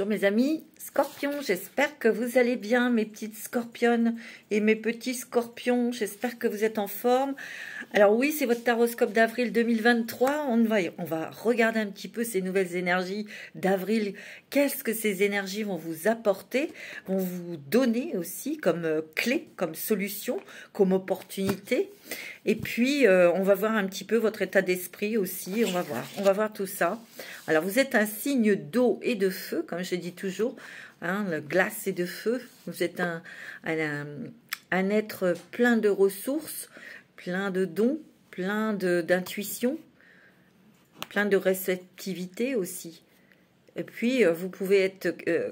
Bonjour mes amis scorpions, j'espère que vous allez bien mes petites scorpionnes et mes petits scorpions, j'espère que vous êtes en forme. Alors oui, c'est votre taroscope d'avril 2023, on va regarder un petit peu ces nouvelles énergies d'avril. Qu'est-ce que ces énergies vont vous apporter, vont vous donner aussi comme clé, comme solution, comme opportunité. Et puis, on va voir un petit peu votre état d'esprit aussi, on va voir tout ça. Alors, vous êtes un signe d'eau et de feu, comme je dis toujours, hein, le glace et de feu. Vous êtes un être plein de ressources, plein de dons, plein d'intuition, plein de réceptivité aussi. Et puis, vous pouvez être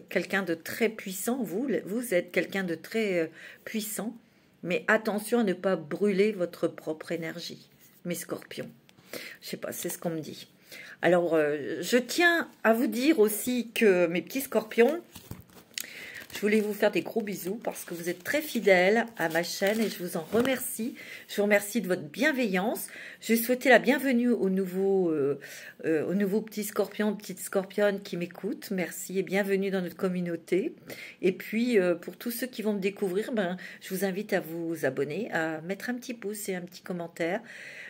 quelqu'un de très puissant, vous êtes quelqu'un de très puissant. Mais attention à ne pas brûler votre propre énergie, mes scorpions. Je sais pas, c'est ce qu'on me dit. Alors, je tiens à vous dire aussi que mes petits scorpions, je voulais vous faire des gros bisous parce que vous êtes très fidèles à ma chaîne et je vous en remercie. Je vous remercie de votre bienveillance. Je souhaitais la bienvenue aux nouveaux petits scorpions, petites scorpionnes qui m'écoutent. Merci et bienvenue dans notre communauté. Et puis, pour tous ceux qui vont me découvrir, je vous invite à vous abonner, à mettre un petit pouce et un petit commentaire.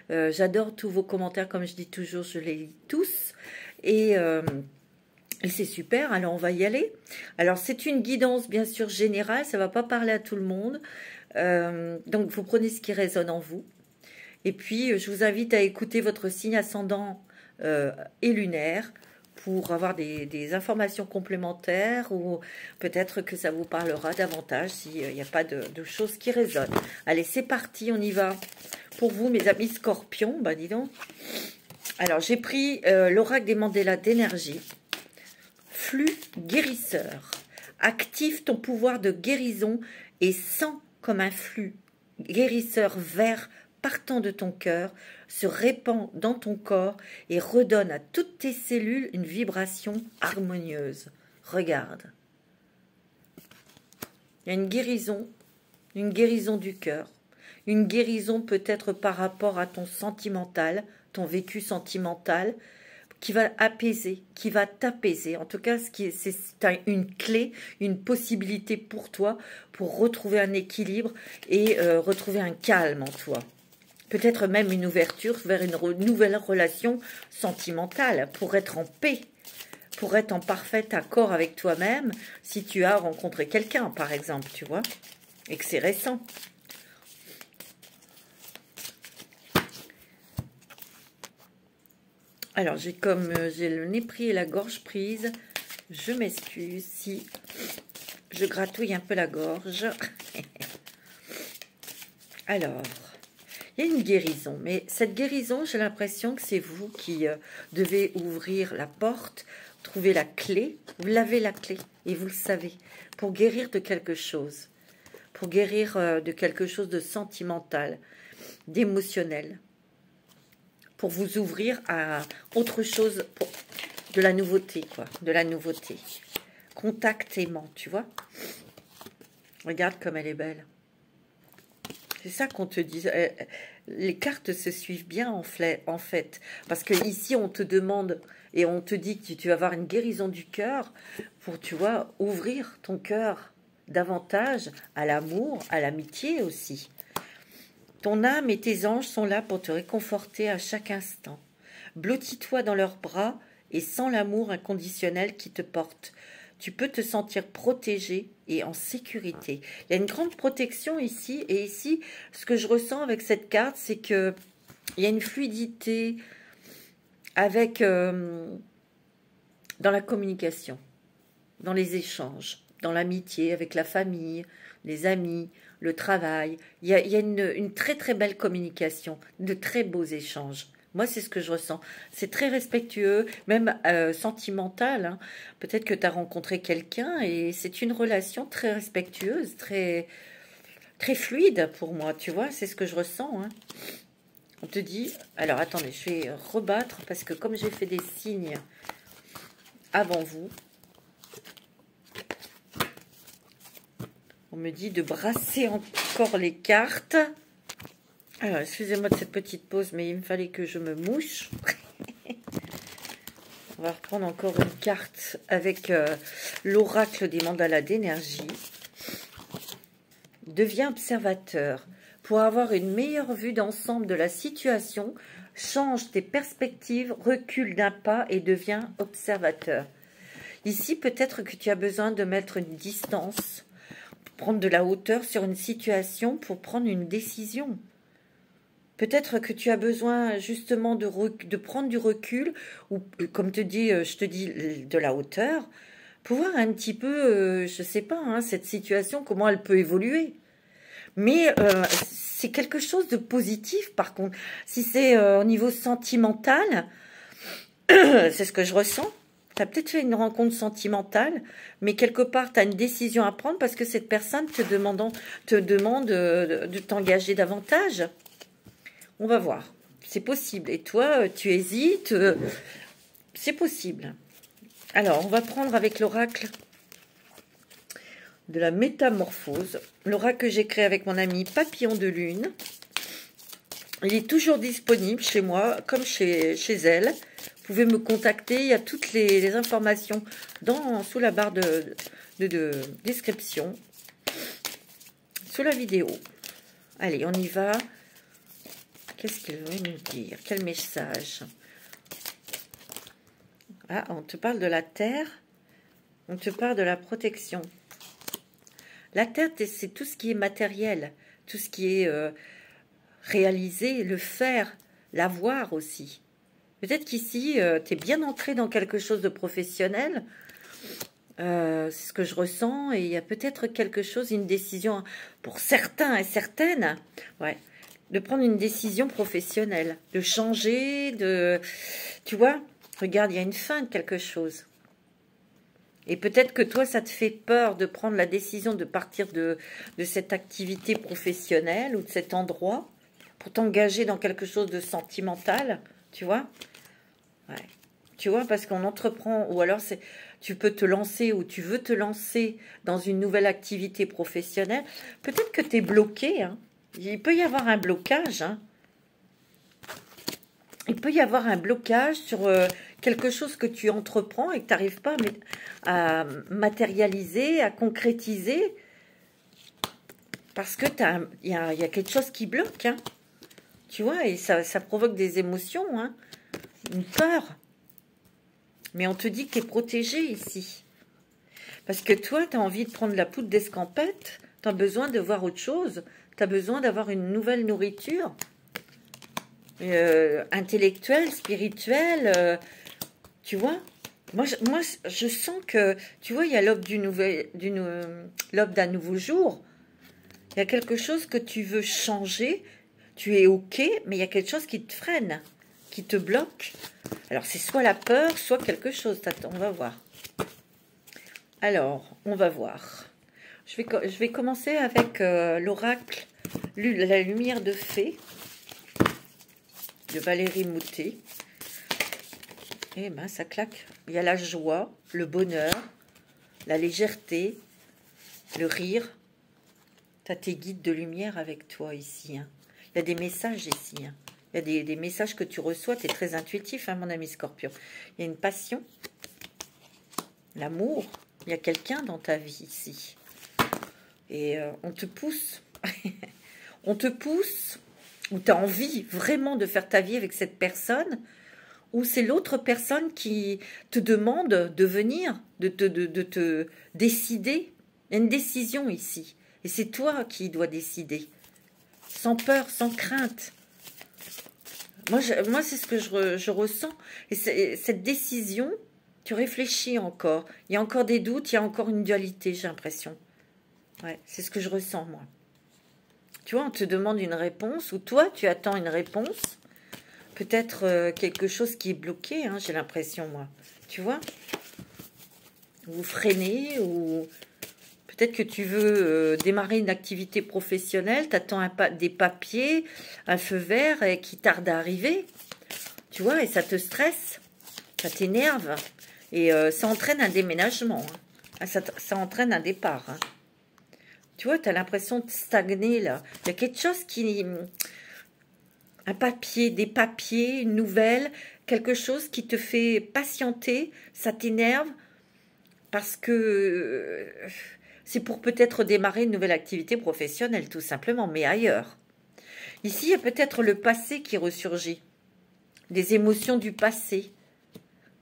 J'adore tous vos commentaires, comme je dis toujours, je les lis tous. Et c'est super, alors on va y aller. Alors c'est une guidance bien sûr générale, ça ne va pas parler à tout le monde. Donc vous prenez ce qui résonne en vous. Et puis je vous invite à écouter votre signe ascendant et lunaire pour avoir des informations complémentaires ou peut-être que ça vous parlera davantage s'il n'y a pas de choses qui résonnent. Allez, c'est parti, on y va. Pour vous mes amis scorpions, dis donc. Alors j'ai pris l'oracle des Mandela d'énergie. Flux guérisseur. Active ton pouvoir de guérison et sens comme un flux guérisseur vert partant de ton cœur se répand dans ton corps et redonne à toutes tes cellules une vibration harmonieuse. Regarde. Il y a une guérison du cœur. Une guérison peut-être par rapport à ton sentimental, ton vécu sentimental, qui va apaiser, qui va t'apaiser. En tout cas, c'est une clé, une possibilité pour toi pour retrouver un équilibre et retrouver un calme en toi. Peut-être même une ouverture vers une nouvelle relation sentimentale pour être en paix, pour être en parfait accord avec toi-même si tu as rencontré quelqu'un, par exemple, tu vois, et que c'est récent. Alors, j'ai le nez pris et la gorge prise. Je m'excuse si je gratouille un peu la gorge. Alors, il y a une guérison. Mais cette guérison, j'ai l'impression que c'est vous qui devez ouvrir la porte, trouver la clé. Vous l'avez la clé et vous le savez. Pour guérir de quelque chose. Pour guérir de quelque chose de sentimental, d'émotionnel. Pour vous ouvrir à autre chose, de la nouveauté, quoi, de la nouveauté. Contact aimant, tu vois. Regarde comme elle est belle. C'est ça qu'on te dit. Les cartes se suivent bien en fait. Parce que ici, on te demande et on te dit que tu vas avoir une guérison du cœur pour, tu vois, ouvrir ton cœur davantage à l'amour, à l'amitié aussi. Ton âme et tes anges sont là pour te réconforter à chaque instant. Blottis-toi dans leurs bras et sens l'amour inconditionnel qui te porte. Tu peux te sentir protégé et en sécurité. Il y a une grande protection ici. Et ici, ce que je ressens avec cette carte, c'est qu'il y a une fluidité avec, dans la communication, dans les échanges, dans l'amitié, avec la famille, les amis, le travail. Il y a une très très belle communication, de très beaux échanges. Moi, c'est ce que je ressens. C'est très respectueux, même sentimental. Hein. Peut-être que tu as rencontré quelqu'un et c'est une relation très respectueuse, très, très fluide pour moi, tu vois. C'est ce que je ressens. Hein. On te dit... Alors, attendez, je vais rebattre parce que comme j'ai fait des signes avant vous, on me dit de brasser encore les cartes. Alors, excusez-moi de cette petite pause, mais il me fallait que je me mouche. On va reprendre encore une carte avec l'oracle des mandalas d'énergie. Deviens observateur. Pour avoir une meilleure vue d'ensemble de la situation, change tes perspectives, recule d'un pas et deviens observateur. Ici, peut-être que tu as besoin de mettre une distance, prendre de la hauteur sur une situation pour prendre une décision. Peut-être que tu as besoin justement de prendre du recul, ou comme je te dis de la hauteur, pour voir un petit peu, je ne sais pas, hein, cette situation, comment elle peut évoluer. Mais c'est quelque chose de positif, par contre. Si c'est au niveau sentimental, c'est ce que je ressens. Tu as peut-être fait une rencontre sentimentale, mais quelque part, tu as une décision à prendre parce que cette personne te demande de t'engager davantage. On va voir. C'est possible. Et toi, tu hésites. C'est possible. Alors, on va prendre avec l'oracle de la métamorphose. L'oracle que j'ai créé avec mon ami Papillon de Lune. Il est toujours disponible chez moi, comme chez elle. Vous pouvez me contacter. Il y a toutes les informations sous la barre de description, sous la vidéo. Allez, on y va. Qu'est-ce qu'il veut nous dire? Quel message? Ah, on te parle de la terre. On te parle de la protection. La terre, c'est tout ce qui est matériel, tout ce qui est réalisé, le faire, l'avoir aussi. Peut-être qu'ici, tu es bien entré dans quelque chose de professionnel. C'est ce que je ressens. Et il y a peut-être quelque chose, une décision, pour certains et certaines, ouais, de prendre une décision professionnelle, de changer, tu vois, regarde, il y a une fin de quelque chose. Et peut-être que toi, ça te fait peur de prendre la décision de partir de cette activité professionnelle ou de cet endroit pour t'engager dans quelque chose de sentimental, tu vois. Ouais. Tu vois, parce qu'on entreprend, ou alors tu peux te lancer ou tu veux te lancer dans une nouvelle activité professionnelle. Peut-être que tu es bloqué, hein. Il peut y avoir un blocage, hein. Il peut y avoir un blocage sur quelque chose que tu entreprends et que tu n'arrives pas à matérialiser, à concrétiser, parce que y a quelque chose qui bloque, hein. Tu vois, et ça provoque des émotions, hein, une peur. Mais on te dit que tu es protégé ici. Parce que toi, tu as envie de prendre la poudre d'escampette, tu as besoin de voir autre chose, tu as besoin d'avoir une nouvelle nourriture. Intellectuelle, spirituelle, tu vois. Moi, je sens que, tu vois, il y a l'aube l'aube d'un nouveau jour. Il y a quelque chose que tu veux changer. Tu es OK, mais il y a quelque chose qui te freine, qui te bloque. Alors, c'est soit la peur, soit quelque chose. Attends, on va voir. Alors, on va voir. Je vais commencer avec l'oracle, la lumière de fée, de Valérie Moutet. Eh ben, ça claque. Il y a la joie, le bonheur, la légèreté, le rire. Tu as tes guides de lumière avec toi ici, hein. Il y a des messages ici, hein. Il y a des messages que tu reçois. Tu es très intuitif, hein, mon ami Scorpion. Il y a une passion, l'amour. Il y a quelqu'un dans ta vie ici. Et on te pousse. On te pousse, ou tu as envie vraiment de faire ta vie avec cette personne, ou c'est l'autre personne qui te demande de venir, de te décider. Il y a une décision ici. Et c'est toi qui dois décider. Sans peur, sans crainte. Moi c'est ce que je ressens. Et cette décision, tu réfléchis encore. Il y a encore des doutes, il y a encore une dualité, j'ai l'impression. Ouais, c'est ce que je ressens, moi. Tu vois, on te demande une réponse, ou toi, tu attends une réponse. Peut-être quelque chose qui est bloqué, hein, j'ai l'impression, moi. Tu vois? Ou freiner, ou peut-être que tu veux démarrer une activité professionnelle, tu attends des papiers, un feu vert qui tarde à arriver. Tu vois, et ça te stresse, ça t'énerve, et ça entraîne un déménagement, hein. Ça entraîne un départ, hein. Tu vois, tu as l'impression de stagner, là. Il y a quelque chose qui... Un papier, des papiers, une nouvelle quelque chose qui te fait patienter, ça t'énerve, parce que c'est pour peut-être démarrer une nouvelle activité professionnelle, tout simplement, mais ailleurs. Ici, il y a peut-être le passé qui ressurgit, des émotions du passé.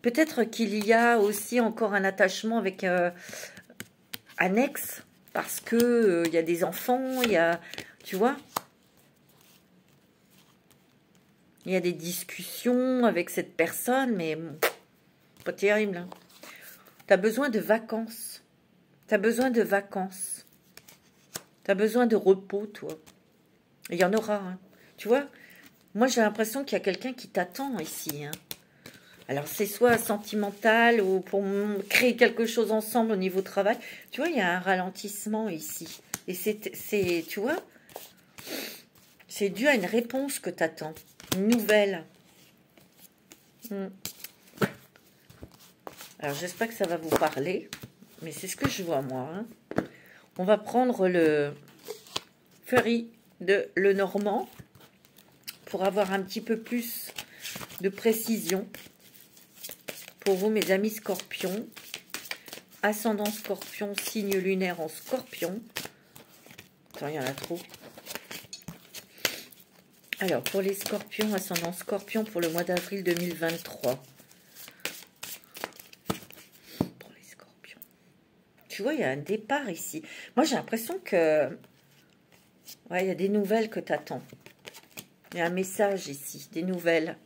Peut-être qu'il y a aussi encore un attachement avec un ex, parce que il y a des enfants, il y a, tu vois, il y a des discussions avec cette personne, mais bon, pas terrible. Hein. Tu as besoin de vacances. Tu as besoin de vacances. Tu as besoin de repos, toi. Il y en aura. Hein. Tu vois, moi, j'ai l'impression qu'il y a quelqu'un qui t'attend ici. Hein. Alors, c'est soit sentimental ou pour créer quelque chose ensemble au niveau travail. Tu vois, il y a un ralentissement ici. Et c'est tu vois, c'est dû à une réponse que tu attends. Une nouvelle. Alors, j'espère que ça va vous parler. Mais c'est ce que je vois, moi. Hein. On va prendre le Ferry de Lenormand pour avoir un petit peu plus de précision. Pour vous, mes amis scorpions. Ascendant scorpion, signe lunaire en scorpion. Attends, il y en a trop. Alors, pour les scorpions, ascendant scorpion pour le mois d'avril 2023. Pour les scorpions. Tu vois, il y a un départ ici. Moi, j'ai l'impression que... Ouais, il y a des nouvelles que tu attends. Il y a un message ici, des nouvelles.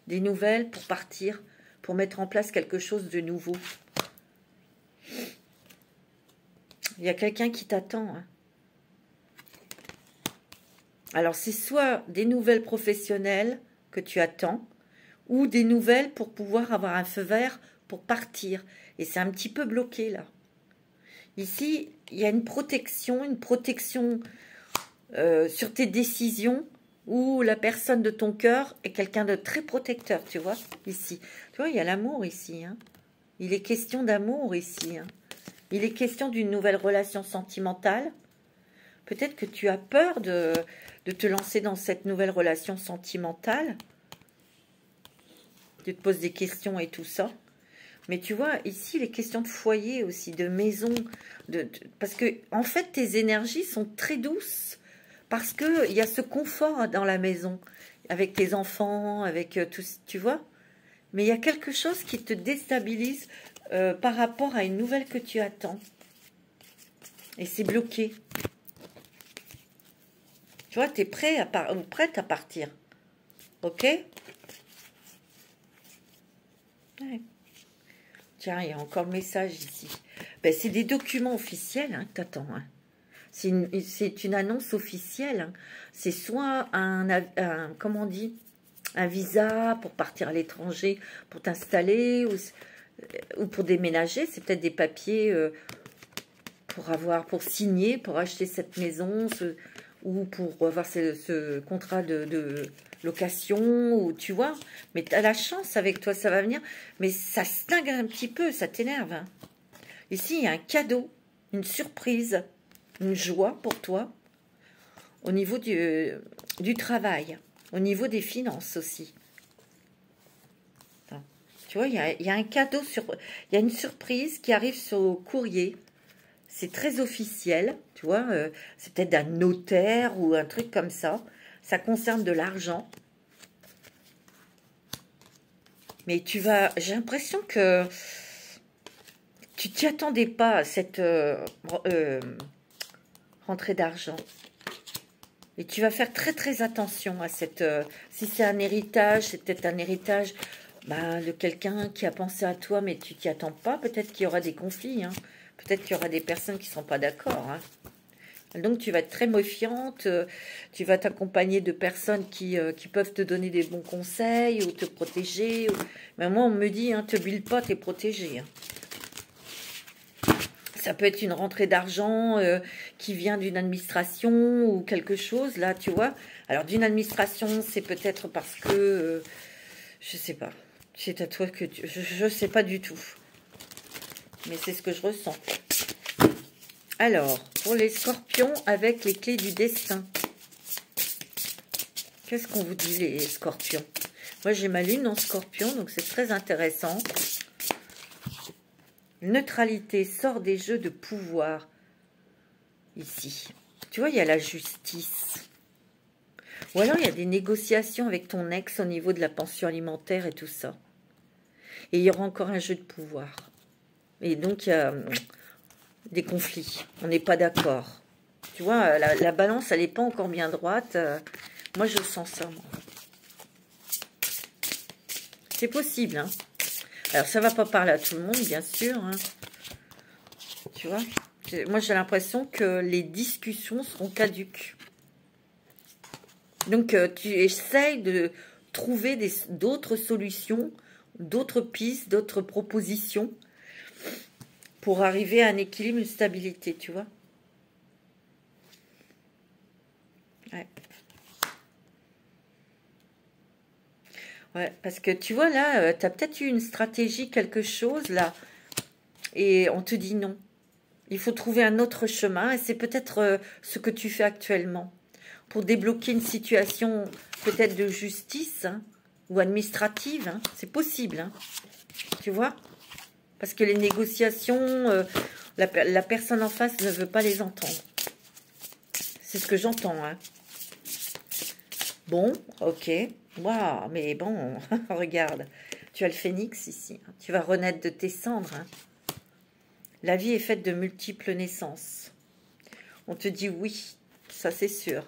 Des nouvelles pour partir, pour mettre en place quelque chose de nouveau. Il y a quelqu'un qui t'attend, hein. Alors, c'est soit des nouvelles professionnelles que tu attends, ou des nouvelles pour pouvoir avoir un feu vert pour partir. Et c'est un petit peu bloqué, là. Ici, il y a une protection sur tes décisions, où la personne de ton cœur est quelqu'un de très protecteur, tu vois, ici. Tu vois, il y a l'amour ici, hein. Il est question d'amour ici, hein. Il est question d'une nouvelle relation sentimentale. Peut-être que tu as peur de te lancer dans cette nouvelle relation sentimentale. Tu te poses des questions et tout ça. Mais tu vois, ici, les questions de foyer aussi, de maison. Parce que, en fait, tes énergies sont très douces. Parce qu'il y a ce confort dans la maison. Avec tes enfants, avec tout, tu vois. Mais il y a quelque chose qui te déstabilise par rapport à une nouvelle que tu attends. Et c'est bloqué. Tu vois, tu es prêt ou prête à partir. Ok? Ouais. Tiens, il y a encore le message ici. Ben, c'est des documents officiels hein, que tu attends. Hein. C'est une annonce officielle. Hein. C'est soit comment on dit, un visa pour partir à l'étranger, pour t'installer, ou pour déménager. C'est peut-être des papiers pour signer, pour acheter cette maison, ou pour avoir ce contrat de location, ou tu vois. Mais tu as la chance avec toi, ça va venir. Mais ça stingue un petit peu, ça t'énerve. Hein. Ici, il y a un cadeau, une surprise, une joie pour toi, au niveau du travail, au niveau des finances aussi. Attends. Tu vois, il y a un cadeau, il y a une surprise qui arrive sur le courrier. C'est très officiel, tu vois, c'est peut-être d'un notaire ou un truc comme ça. Ça concerne de l'argent. Mais j'ai l'impression que tu t'y attendais pas à cette rentrée d'argent. Et tu vas faire très très attention à cette... si c'est un héritage, c'est peut-être un héritage de quelqu'un qui a pensé à toi, mais tu t'y attends pas. Peut-être qu'il y aura des conflits, hein. Peut-être qu'il y aura des personnes qui ne sont pas d'accord. Hein. Donc, tu vas être très méfiante. Tu vas t'accompagner de personnes qui peuvent te donner des bons conseils ou te protéger. Mais moi, on me dit, hein, te bulle pas, tu es protégé. Hein. Ça peut être une rentrée d'argent qui vient d'une administration ou quelque chose, là, tu vois. Alors, d'une administration, c'est peut-être parce que... je sais pas. C'est à toi que tu... Je sais pas du tout. Mais c'est ce que je ressens. Alors, pour les scorpions, avec les clés du destin. Qu'est-ce qu'on vous dit, les scorpions? Moi, j'ai ma lune en scorpion, donc c'est très intéressant. Neutralité, sort des jeux de pouvoir. Ici. Tu vois, il y a la justice. Ou alors, il y a des négociations avec ton ex au niveau de la pension alimentaire et tout ça. Et il y aura encore un jeu de pouvoir. Et donc, il y a des conflits. On n'est pas d'accord. Tu vois, la balance, elle n'est pas encore bien droite. Moi, je sens ça, moi. C'est possible, hein. Alors, ça ne va pas parler à tout le monde, bien sûr. Hein. Tu vois, moi, j'ai l'impression que les discussions seront caduques. Donc, tu essayes de trouver d'autres solutions, d'autres pistes, d'autres propositions pour arriver à un équilibre, une stabilité, tu vois. Ouais. Ouais, parce que tu vois, là, tu as peut-être eu une stratégie, quelque chose, là, et on te dit non. Il faut trouver un autre chemin, et c'est peut-être ce que tu fais actuellement. Pour débloquer une situation peut-être de justice, hein, ou administrative, hein, c'est possible, hein, tu vois. Parce que les négociations, la personne en face ne veut pas les entendre. C'est ce que j'entends, hein. Bon, ok. Waouh, mais bon, regarde. Tu as le phénix ici. Hein. Tu vas renaître de tes cendres. Hein. La vie est faite de multiples naissances. On te dit oui, ça c'est sûr.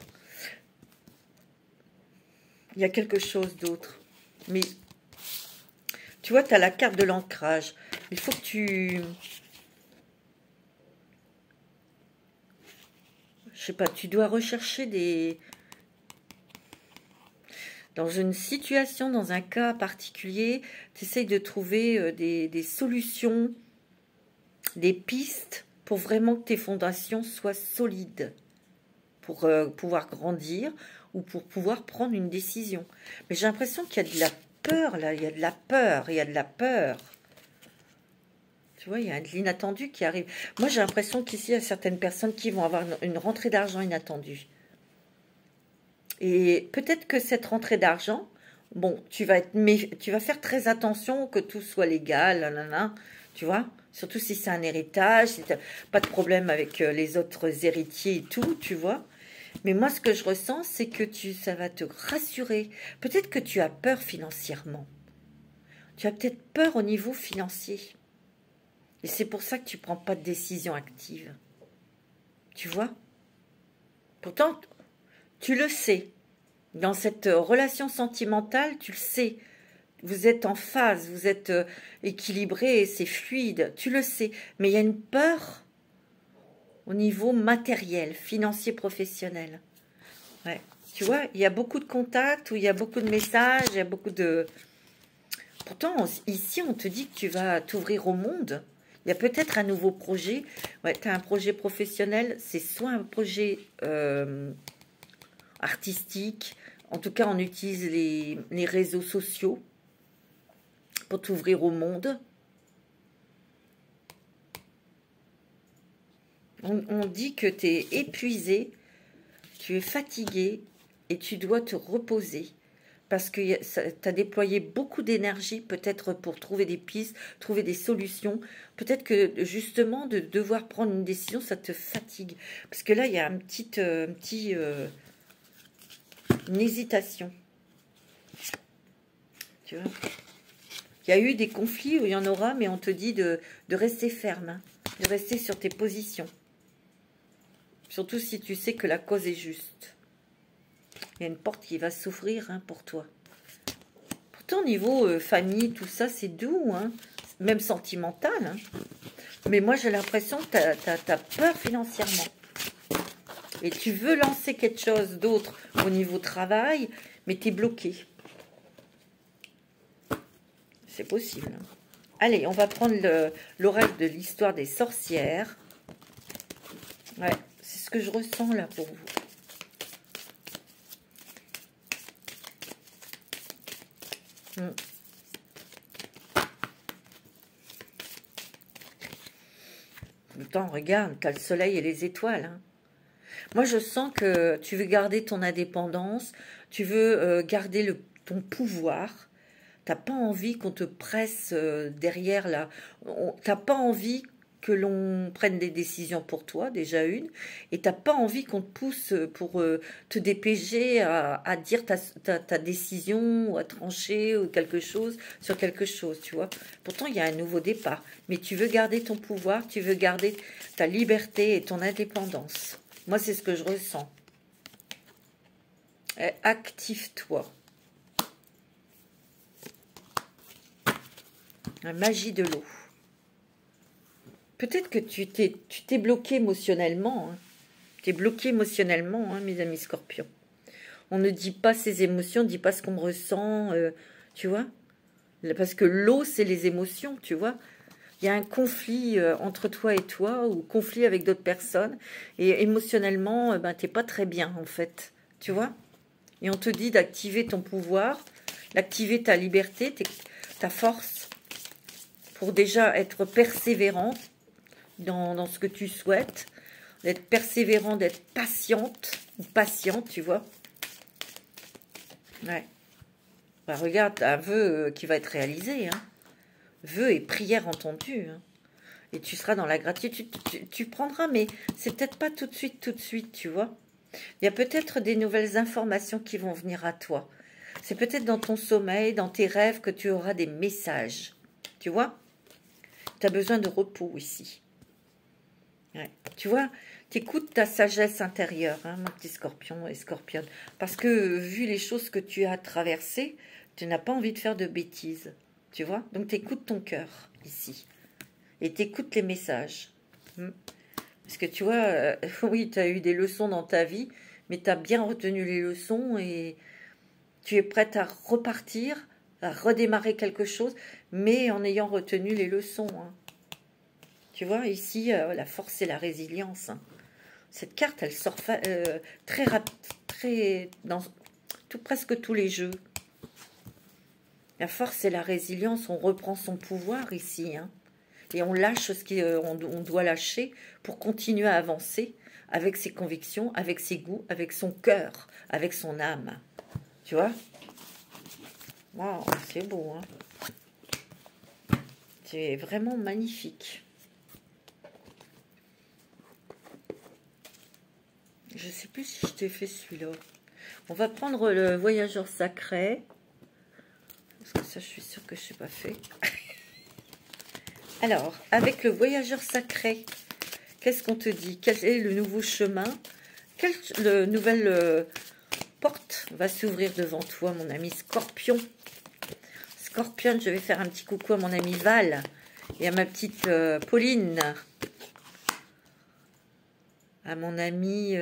Il y a quelque chose d'autre. Mais, tu vois, tu as la carte de l'ancrage. Il faut que tu... Je sais pas, tu dois rechercher des... Dans une situation, dans un cas particulier, tu essayes de trouver des solutions, des pistes pour vraiment que tes fondations soient solides, pour pouvoir grandir ou pour pouvoir prendre une décision. Mais j'ai l'impression qu'il y a de la peur, là. Il y a de la peur, il y a de la peur. Tu vois, il y a de l'inattendu qui arrive. Moi, j'ai l'impression qu'ici, il y a certaines personnes qui vont avoir une rentrée d'argent inattendue. Et peut-être que cette rentrée d'argent, bon, tu vas faire très attention que tout soit légal, nanana, tu vois. Surtout si c'est un héritage, si tu n'as pas de problème avec les autres héritiers et tout, tu vois. Mais moi, ce que je ressens, c'est que ça va te rassurer. Peut-être que tu as peur financièrement. Tu as peut-être peur au niveau financier. Et c'est pour ça que tu ne prends pas de décision active. Tu vois? Pourtant, tu le sais. Dans cette relation sentimentale, tu le sais. Vous êtes en phase, vous êtes équilibré, c'est fluide. Tu le sais. Mais il y a une peur au niveau matériel, financier, professionnel. Ouais. Tu vois, il y a beaucoup de contacts, où il y a beaucoup de messages, il y a beaucoup de... Pourtant, ici, on te dit que tu vas t'ouvrir au monde. Il y a peut-être un nouveau projet. Ouais, tu as un projet professionnel. C'est soit un projet artistique. En tout cas, on utilise les réseaux sociaux pour t'ouvrir au monde. On dit que tu es épuisé, tu es fatigué et tu dois te reposer. Parce que tu as déployé beaucoup d'énergie peut-être pour trouver des pistes, trouver des solutions. Peut-être que justement de devoir prendre une décision, ça te fatigue. Parce que là, il y a une hésitation. Tu vois, il y a eu des conflits où il y en aura, mais on te dit de rester ferme, hein, de rester sur tes positions. Surtout si tu sais que la cause est juste. Il y a une porte qui va s'ouvrir hein, pour toi. Pourtant, au niveau famille, tout ça, c'est doux, hein, même sentimental. Hein. Mais moi, j'ai l'impression que tu as peur financièrement. Et tu veux lancer quelque chose d'autre au niveau travail, mais tu es bloqué. C'est possible. Hein. Allez, on va prendre l'oracle de l'histoire des sorcières. Ouais, c'est ce que je ressens là pour vous. Pourtant, regarde, tu as le soleil et les étoiles. Hein. Moi, je sens que tu veux garder ton indépendance, tu veux garder ton pouvoir, T'as pas envie qu'on te presse derrière là. T'as pas envie que l'on prenne des décisions pour toi, déjà une, et t'as pas envie qu'on te pousse pour te dépêcher à dire ta décision, ou à trancher ou quelque chose sur quelque chose, tu vois. Pourtant, il y a un nouveau départ, mais tu veux garder ton pouvoir, tu veux garder ta liberté et ton indépendance. Moi, c'est ce que je ressens. Active-toi. La magie de l'eau. Peut-être que tu t'es bloqué émotionnellement. Hein. Tu es bloqué émotionnellement, hein, mes amis scorpions. On ne dit pas ses émotions, on ne dit pas ce qu'on ressent, tu vois. Parce que l'eau, c'est les émotions, tu vois. Il y a un conflit entre toi et toi, ou conflit avec d'autres personnes. Et émotionnellement, ben, tu n'es pas très bien, en fait. Tu vois. Et on te dit d'activer ton pouvoir, d'activer ta liberté, ta force, pour déjà être persévérant dans ce que tu souhaites, d'être persévérant, d'être patiente, ou patiente, tu vois. Ouais. Bah, regarde, un vœu qui va être réalisé, hein. Vœu et prière entendue, hein. Et tu seras dans la gratitude, tu prendras, mais c'est peut-être pas tout de suite, tu vois. Il y a peut-être des nouvelles informations qui vont venir à toi. C'est peut-être dans ton sommeil, dans tes rêves, que tu auras des messages, tu vois. Tu as besoin de repos ici. Ouais. Tu vois, tu écoutes ta sagesse intérieure, hein, mon petit scorpion et scorpionne. Parce que, vu les choses que tu as traversées, tu n'as pas envie de faire de bêtises. Tu vois. Donc, tu écoutes ton cœur, ici. Et tu écoutes les messages. Parce que, tu vois, oui, tu as eu des leçons dans ta vie, mais tu as bien retenu les leçons et tu es prête à repartir, à redémarrer quelque chose, mais en ayant retenu les leçons, hein. Tu vois, ici, la force et la résilience. Hein. Cette carte, elle sort très rapide, dans presque tous les jeux. La force et la résilience, on reprend son pouvoir ici. Hein. Et on lâche ce qu'on doit lâcher pour continuer à avancer avec ses convictions, avec ses goûts, avec son cœur, avec son âme. Tu vois? Waouh, c'est beau. Hein. C'est vraiment magnifique. Je ne sais plus si je t'ai fait celui-là. On va prendre le voyageur sacré. Parce que ça, je suis sûre que je n'ai pas fait. Alors, avec le voyageur sacré, qu'est-ce qu'on te dit? Quel est le nouveau chemin? Quelle nouvelle porte va s'ouvrir devant toi, mon ami Scorpion? Scorpion, je vais faire un petit coucou à mon ami Val et à ma petite Pauline. À mon ami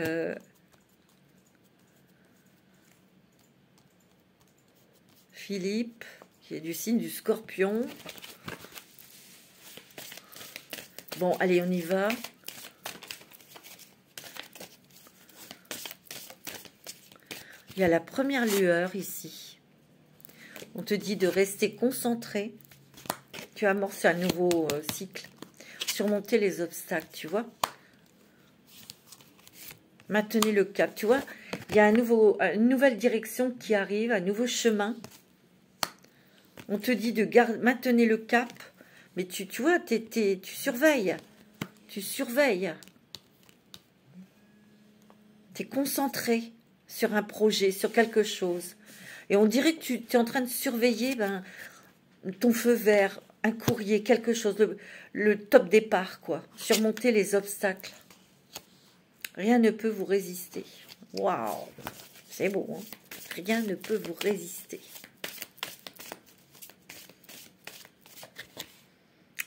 Philippe, qui est du signe du Scorpion. Bon, allez, on y va. Il y a la première lueur ici. On te dit de rester concentré. Tu amorces un nouveau cycle. Surmonter les obstacles, tu vois. Maintenez le cap, tu vois. Il y a une nouvelle direction qui arrive, un nouveau chemin. On te dit de maintenir le cap. Mais tu vois, tu surveilles. Tu surveilles. Tu es concentré sur un projet, sur quelque chose. Et on dirait que tu es en train de surveiller ton feu vert, un courrier, quelque chose. Le top départ, quoi. Surmonter les obstacles. Rien ne peut vous résister. Waouh! C'est beau, hein? Rien ne peut vous résister.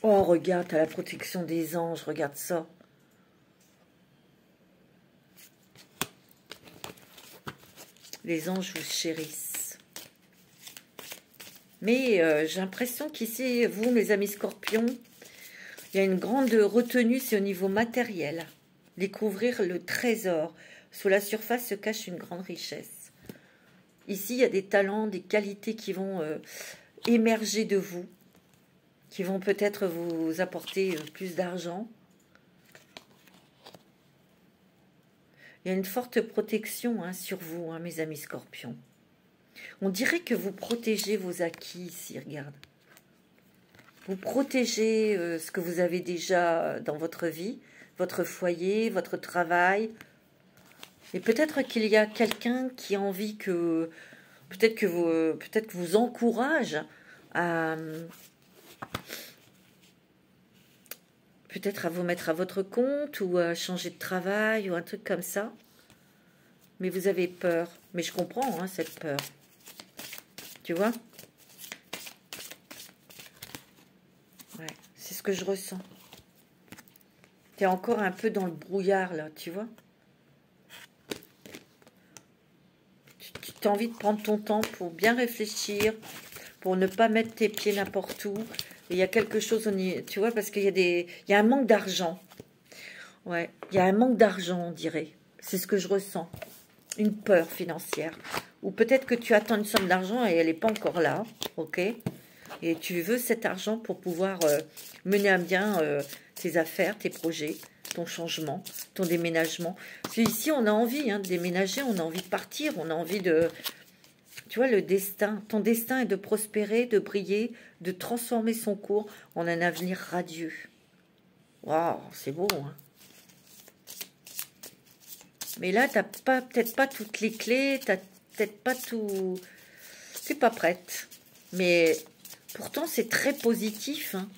Oh, regarde, t'as la protection des anges, regarde ça. Les anges vous chérissent. Mais j'ai l'impression qu'ici, vous, mes amis scorpions, il y a une grande retenue, c'est au niveau matériel. Découvrir le trésor. Sous la surface se cache une grande richesse. Ici, il y a des talents, des qualités qui vont émerger de vous, qui vont peut-être vous apporter plus d'argent. Il y a une forte protection sur vous, mes amis scorpions. On dirait que vous protégez vos acquis ici, regarde. Vous protégez ce que vous avez déjà dans votre vie, votre foyer, votre travail. Et peut-être qu'il y a quelqu'un qui a envie que... peut-être que vous encourage à... peut-être à vous mettre à votre compte ou à changer de travail ou un truc comme ça. Mais vous avez peur. Mais je comprends hein, cette peur. Tu vois? Ouais, c'est ce que je ressens. Tu es encore un peu dans le brouillard là, tu vois? Tu as envie de prendre ton temps pour bien réfléchir, pour ne pas mettre tes pieds n'importe où. Et il y a quelque chose, tu vois, parce qu'il y a un manque d'argent. Ouais, il y a un manque d'argent, on dirait. C'est ce que je ressens. Une peur financière. Ou peut-être que tu attends une somme d'argent et elle n'est pas encore là, ok? Et tu veux cet argent pour pouvoir mener à bien tes affaires, tes projets, ton changement, ton déménagement. Parce qu'ici, on a envie hein, de déménager, on a envie de partir, on a envie de... Tu vois, le destin, ton destin est de prospérer, de briller, de transformer son cours en un avenir radieux. Waouh, c'est beau, hein? Mais là, tu n'as peut-être pas toutes les clés, tu n'as peut-être pas tout... Tu n'es pas prête. Mais pourtant, c'est très positif, hein,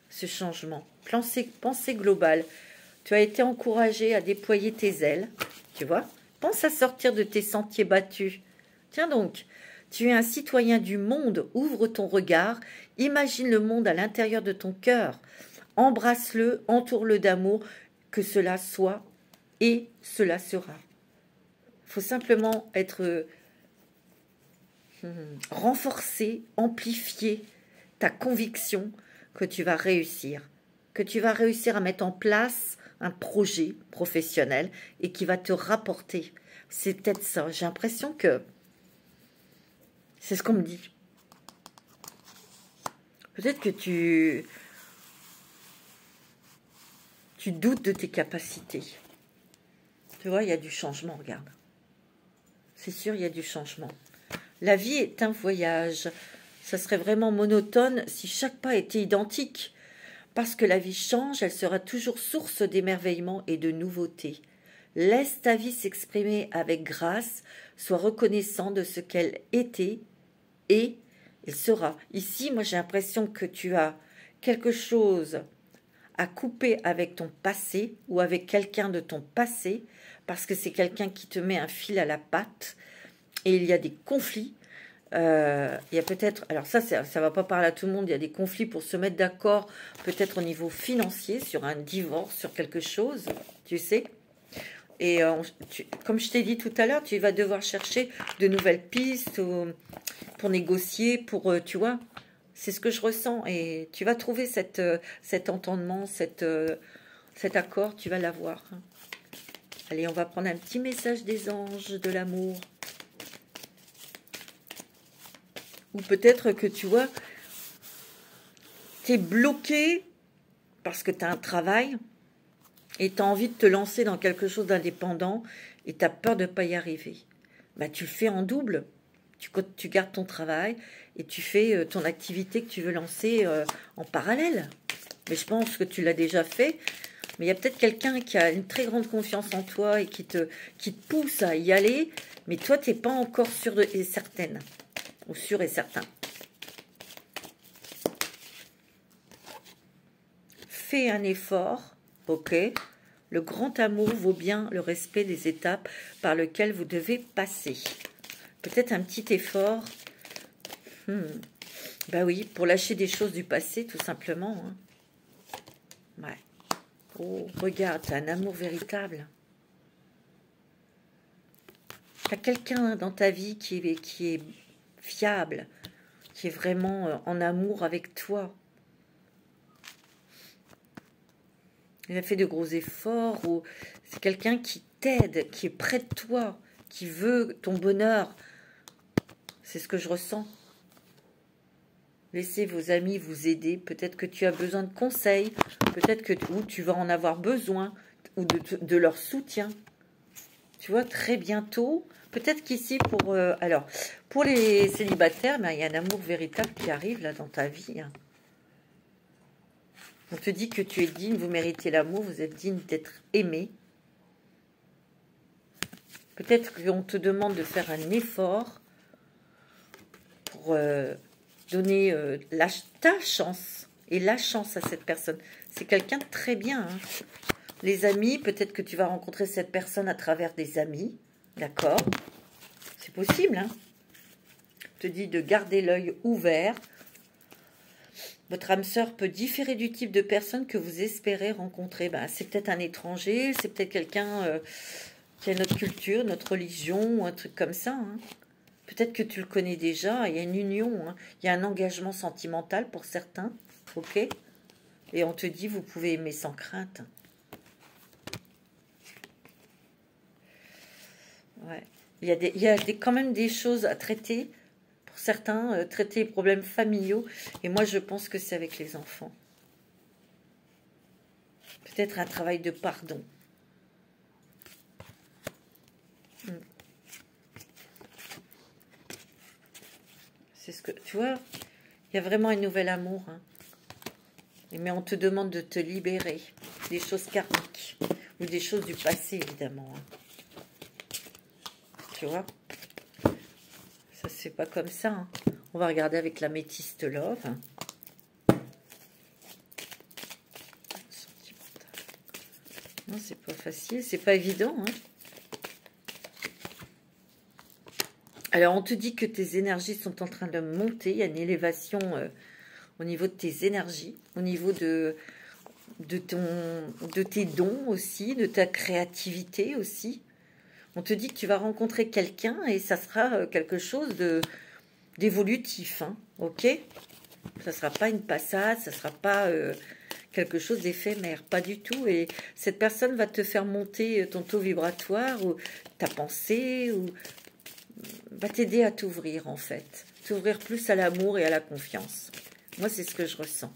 ce changement. Pensée globale. Tu as été encouragé à déployer tes ailes, tu vois. Pense à sortir de tes sentiers battus. Tiens donc, tu es un citoyen du monde, ouvre ton regard, imagine le monde à l'intérieur de ton cœur. Embrasse-le, entoure-le d'amour, que cela soit et cela sera. Il faut simplement être renforcé, amplifier ta conviction que tu vas réussir. Que tu vas réussir à mettre en place un projet professionnel et qui va te rapporter. C'est peut-être ça. J'ai l'impression que c'est ce qu'on me dit. Peut-être que tu doutes de tes capacités. Tu vois, il y a du changement, regarde. C'est sûr, il y a du changement. La vie est un voyage. Ça serait vraiment monotone si chaque pas était identique. Parce que la vie change, elle sera toujours source d'émerveillement et de nouveautés. Laisse ta vie s'exprimer avec grâce, sois reconnaissant de ce qu'elle était et sera. Ici, moi j'ai l'impression que tu as quelque chose à couper avec ton passé ou avec quelqu'un de ton passé, parce que c'est quelqu'un qui te met un fil à la patte et il y a des conflits. Il y a peut-être, alors ça va pas parler à tout le monde, il y a des conflits pour se mettre d'accord, peut-être au niveau financier, sur un divorce, sur quelque chose, tu sais. Et comme je t'ai dit tout à l'heure, tu vas devoir chercher de nouvelles pistes pour négocier, pour, tu vois, c'est ce que je ressens. Et tu vas trouver cet entendement, cet accord, tu vas l'avoir. Allez, on va prendre un petit message des anges, de l'amour. Ou peut-être que tu vois, tu es bloqué parce que tu as un travail et tu as envie de te lancer dans quelque chose d'indépendant et tu as peur de ne pas y arriver. Bah, tu le fais en double. Tu gardes ton travail et tu fais ton activité que tu veux lancer en parallèle. Mais je pense que tu l'as déjà fait. Mais il y a peut-être quelqu'un qui a une très grande confiance en toi et qui te pousse à y aller. Mais toi, tu n'es pas encore sûre et certaine. Ou sûr et certain. Fais un effort, ok. Le grand amour vaut bien le respect des étapes par lesquelles vous devez passer. Peut-être un petit effort. Ben oui, pour lâcher des choses du passé, tout simplement. Hein. Ouais. Oh, regarde, t'as un amour véritable. T'as quelqu'un dans ta vie qui est fiable, qui est vraiment en amour avec toi. Il a fait de gros efforts, ou c'est quelqu'un qui t'aide, qui est près de toi, qui veut ton bonheur. C'est ce que je ressens. Laissez vos amis vous aider. Peut-être que tu as besoin de conseils, peut-être que tu vas en avoir besoin, ou de leur soutien. Tu vois, très bientôt. Peut-être qu'ici, alors, pour les célibataires, ben, il y a un amour véritable qui arrive là dans ta vie. Hein. On te dit que tu es digne, vous méritez l'amour, vous êtes digne d'être aimé. Peut-être qu'on te demande de faire un effort pour donner ta chance et la chance à cette personne. C'est quelqu'un de très bien. Hein. Les amis, peut-être que tu vas rencontrer cette personne à travers des amis. D'accord? C'est possible. Hein. Je te dis de garder l'œil ouvert. Votre âme sœur peut différer du type de personne que vous espérez rencontrer. Ben, c'est peut-être un étranger, c'est peut-être quelqu'un qui a notre culture, notre religion, ou un truc comme ça. Hein. Peut-être que tu le connais déjà, il y a une union, hein. Il y a un engagement sentimental pour certains, ok? Et on te dit, vous pouvez aimer sans crainte. Ouais. Il y a quand même des choses à traiter. Certains traiter les problèmes familiaux, et moi je pense que c'est avec les enfants. Peut-être un travail de pardon. C'est ce que tu vois. Il y a vraiment un nouvel amour. Hein. Mais on te demande de te libérer des choses karmiques ou des choses du passé évidemment. Hein. Tu vois. Ça c'est pas comme ça. Hein. On va regarder avec l'améthyste love. Non, c'est pas facile, c'est pas évident. Hein. Alors, on te dit que tes énergies sont en train de monter. Il y a une élévation au niveau de tes énergies, au niveau de tes dons aussi, de ta créativité aussi. On te dit que tu vas rencontrer quelqu'un et ça sera quelque chose d'évolutif. Hein, ok? Ça ne sera pas une passade, ça ne sera pas quelque chose d'éphémère, pas du tout. Et cette personne va te faire monter ton taux vibratoire ou ta pensée ou va t'aider à t'ouvrir en fait. T'ouvrir plus à l'amour et à la confiance. Moi, c'est ce que je ressens.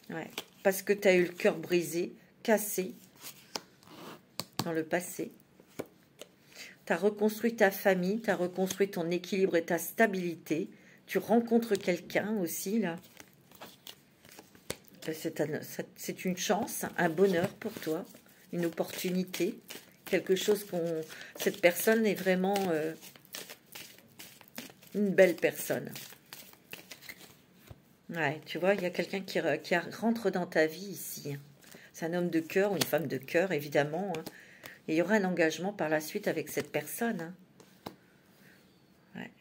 Ouais. Parce que tu as eu le cœur brisé, cassé dans le passé. Tu as reconstruit ta famille, tu as reconstruit ton équilibre et ta stabilité. Tu rencontres quelqu'un aussi, là. C'est une chance, un bonheur pour toi, une opportunité. Quelque chose cette personne est vraiment une belle personne. Ouais, tu vois, il y a quelqu'un qui rentre dans ta vie ici. C'est un homme de cœur ou une femme de cœur, évidemment. Hein. Et il y aura un engagement par la suite avec cette personne. Hein. Ouais.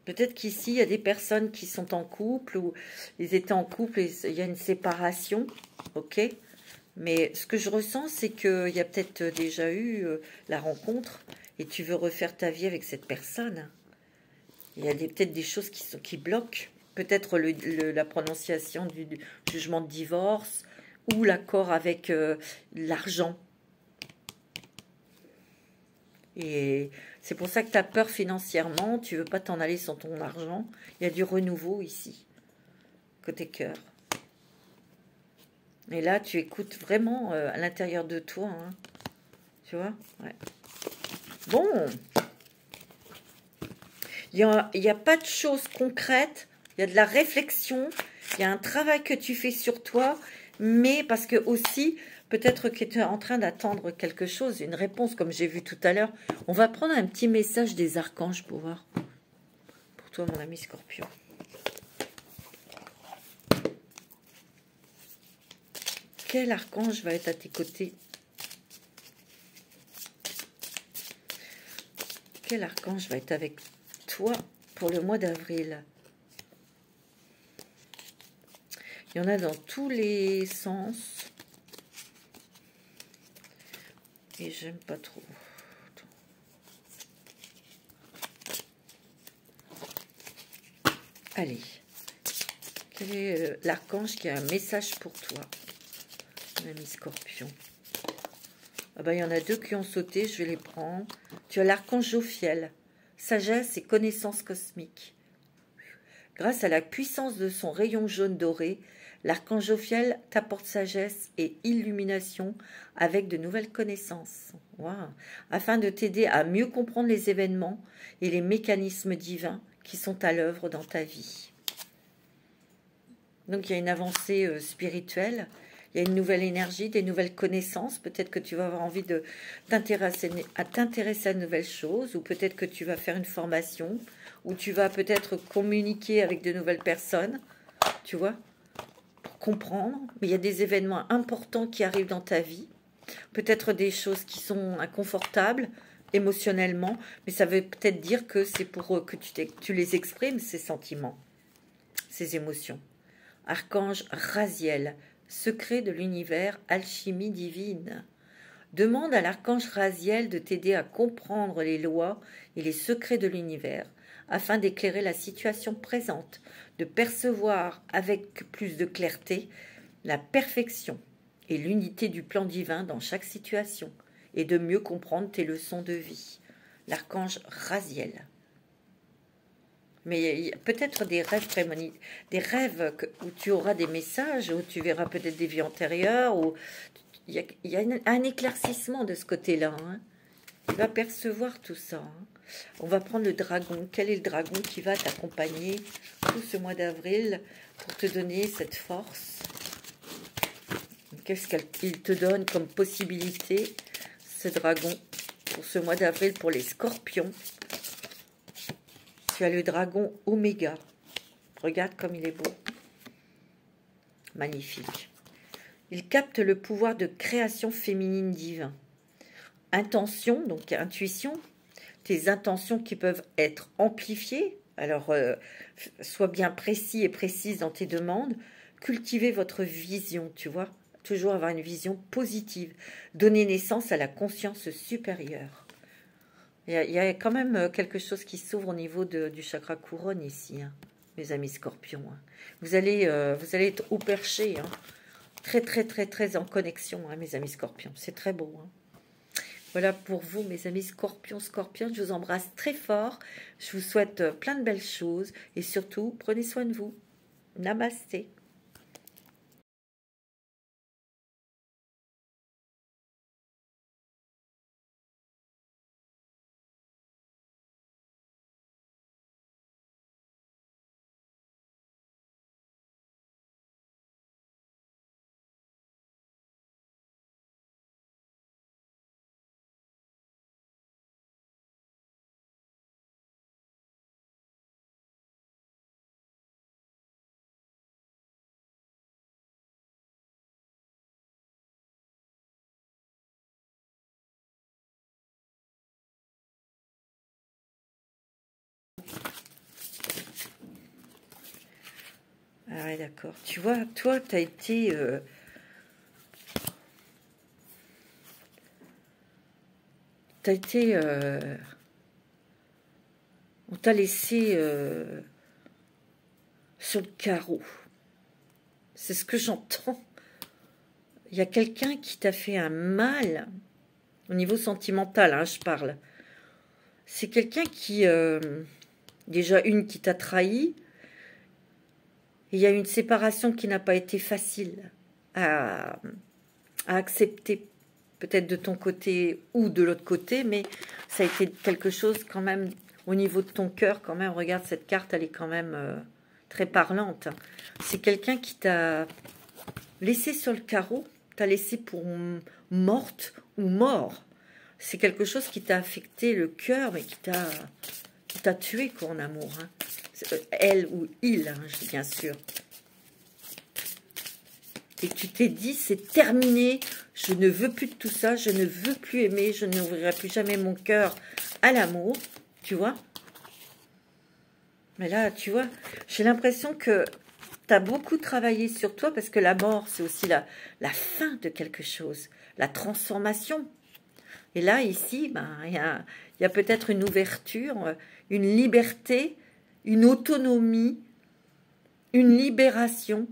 Peut-être qu'ici, il y a des personnes qui sont en couple ou ils étaient en couple et il y a une séparation. Ok. Mais ce que je ressens, c'est qu'il y a peut-être déjà eu la rencontre et tu veux refaire ta vie avec cette personne. Il y a peut-être des choses qui bloquent. Peut-être la prononciation du jugement de divorce ou l'accord avec l'argent. Et c'est pour ça que tu as peur financièrement. Tu ne veux pas t'en aller sans ton argent. Il y a du renouveau ici, côté cœur. Et là, tu écoutes vraiment à l'intérieur de toi. Hein. Tu vois? Ouais. Bon. Il n'y a pas de choses concrètes. Il y a de la réflexion. Il y a un travail que tu fais sur toi. Mais parce que aussi, peut-être que tu es en train d'attendre quelque chose, une réponse, comme j'ai vu tout à l'heure. On va prendre un petit message des archanges pour voir. Pour toi, mon ami Scorpion. Quel archange va être à tes côtés? Quel archange va être avec toi pour le mois d'avril? Il y en a dans tous les sens. Et j'aime pas trop. Allez. Quel est l'archange qui a un message pour toi? Mon ami Scorpion. Ah ben, il y en a deux qui ont sauté, je vais les prendre. Tu as l'archange Jophiel, sagesse et connaissance cosmique. Grâce à la puissance de son rayon jaune doré, L'archange Jophiel t'apporte sagesse et illumination avec de nouvelles connaissances. Wow. Afin de t'aider à mieux comprendre les événements et les mécanismes divins qui sont à l'œuvre dans ta vie. Donc il y a une avancée spirituelle, il y a une nouvelle énergie, des nouvelles connaissances. Peut-être que tu vas avoir envie de t'intéresser à de nouvelles choses, ou peut-être que tu vas faire une formation, ou tu vas peut-être communiquer avec de nouvelles personnes, tu vois, pour comprendre. Mais il y a des événements importants qui arrivent dans ta vie, peut-être des choses qui sont inconfortables émotionnellement, mais ça veut peut-être dire que c'est pour que tu les exprimes, ces sentiments, ces émotions. Archange Raziel, secret de l'univers, alchimie divine. Demande à l'archange Raziel de t'aider à comprendre les lois et les secrets de l'univers, afin d'éclairer la situation présente, de percevoir avec plus de clarté la perfection et l'unité du plan divin dans chaque situation, et de mieux comprendre tes leçons de vie. L'archange Raziel. Mais il y a peut-être des rêves prémonitifs, des rêves où tu auras des messages, où tu verras peut-être des vies antérieures, où il y a un éclaircissement de ce côté-là. Hein. Tu vas percevoir tout ça. Hein. On va prendre le dragon. Quel est le dragon qui va t'accompagner tout ce mois d'avril pour te donner cette force? Qu'est-ce qu'il te donne comme possibilité, ce dragon, pour ce mois d'avril, pour les scorpions? Tu as le dragon Oméga. Regarde comme il est beau. Magnifique. Il capte le pouvoir de création féminine divin. Intention, donc intuition. Tes intentions qui peuvent être amplifiées. Alors, sois bien précis et précise dans tes demandes. Cultivez votre vision, tu vois. Toujours avoir une vision positive. Donner naissance à la conscience supérieure. Il y a quand même quelque chose qui s'ouvre au niveau du chakra couronne ici, hein, mes amis scorpions. Hein. Vous allez être au perché, hein, très, très, très, très en connexion, hein, mes amis scorpions. C'est très beau. Hein. Voilà pour vous, mes amis scorpions, scorpions. Je vous embrasse très fort. Je vous souhaite plein de belles choses. Et surtout, prenez soin de vous. Namasté. Ah ouais, d'accord. Tu vois, toi, tu as été... on t'a laissé sur le carreau. C'est ce que j'entends. Il y a quelqu'un qui t'a fait un mal, au niveau sentimental, hein, je parle. C'est quelqu'un qui... déjà, une qui t'a trahi. Il y a une séparation qui n'a pas été facile à accepter, peut-être de ton côté ou de l'autre côté, mais ça a été quelque chose quand même, au niveau de ton cœur, quand même. Regarde, cette carte, elle est quand même très parlante. C'est quelqu'un qui t'a laissé sur le carreau, t'a laissé pour morte ou mort. C'est quelque chose qui t'a affecté le cœur, mais qui t'a tué, quoi, en amour. Hein. Elle ou il, hein, bien sûr. Et tu t'es dit, c'est terminé, je ne veux plus de tout ça, je ne veux plus aimer, je n'ouvrirai plus jamais mon cœur à l'amour, tu vois. Mais là, tu vois, j'ai l'impression que tu as beaucoup travaillé sur toi, parce que la mort, c'est aussi la fin de quelque chose, la transformation. Et là, ici, ben, il y a peut-être une ouverture, une liberté, une autonomie, une libération,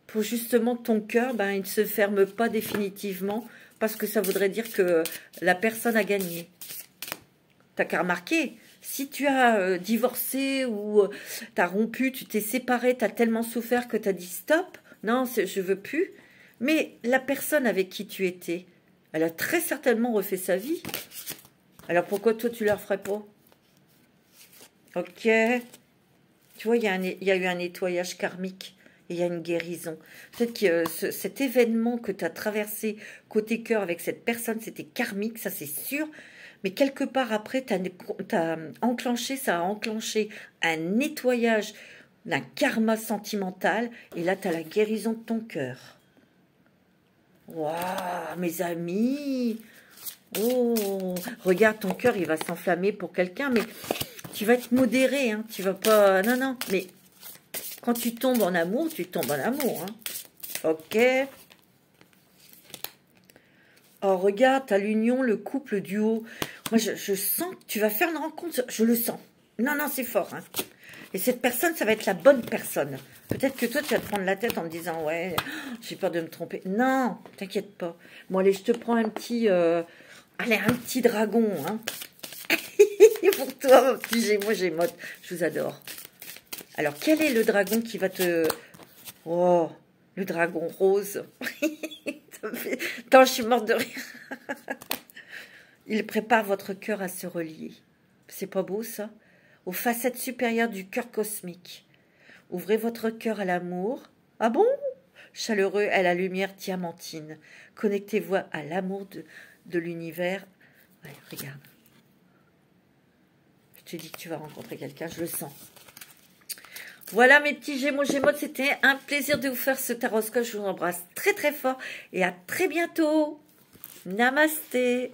pour justement ton cœur, ben, il ne se ferme pas définitivement, parce que ça voudrait dire que la personne a gagné. T'as qu'à remarquer, Si tu as divorcé ou tu as rompu, tu t'es séparé, tu as tellement souffert que tu as dit stop, non, je veux plus. Mais la personne avec qui tu étais, elle a très certainement refait sa vie. Alors pourquoi toi tu ne la referais pas? Ok. Tu vois, il y a eu un nettoyage karmique. Et il y a une guérison. Peut-être que cet événement que tu as traversé côté cœur avec cette personne, c'était karmique, ça c'est sûr. Mais quelque part après, ça a enclenché un nettoyage d'un karma sentimental. Et là, tu as la guérison de ton cœur. Waouh, mes amis! Oh, regarde, ton cœur, il va s'enflammer pour quelqu'un, mais tu vas être modéré, hein. Tu vas pas... Non, non, mais quand tu tombes en amour, tu tombes en amour, hein. Ok. Oh, regarde, t'as l'union, le couple, le duo. Moi, je sens que tu vas faire une rencontre. Je le sens. Non, non, c'est fort, hein. Et cette personne, ça va être la bonne personne. Peut-être que toi, tu vas te prendre la tête en me disant, ouais, j'ai peur de me tromper. Non, t'inquiète pas. Bon, allez, je te prends un petit... allez, un petit dragon, hein. Pour toi, mon petit Gémeaux, Gémote. Je vous adore. Alors, quel est le dragon qui va te... Oh, le dragon rose. Attends, je suis morte de rire. Il prépare votre cœur à se relier. C'est pas beau, ça? Aux facettes supérieures du cœur cosmique. Ouvrez votre cœur à l'amour. Ah bon? Chaleureux à la lumière diamantine. Connectez-vous à l'amour de l'univers. Ouais, regarde. Je te dis que tu vas rencontrer quelqu'un, je le sens. Voilà mes petits Gémeaux, Gémotes, c'était un plaisir de vous faire ce taroscope. Je vous embrasse très très fort et à très bientôt. Namasté.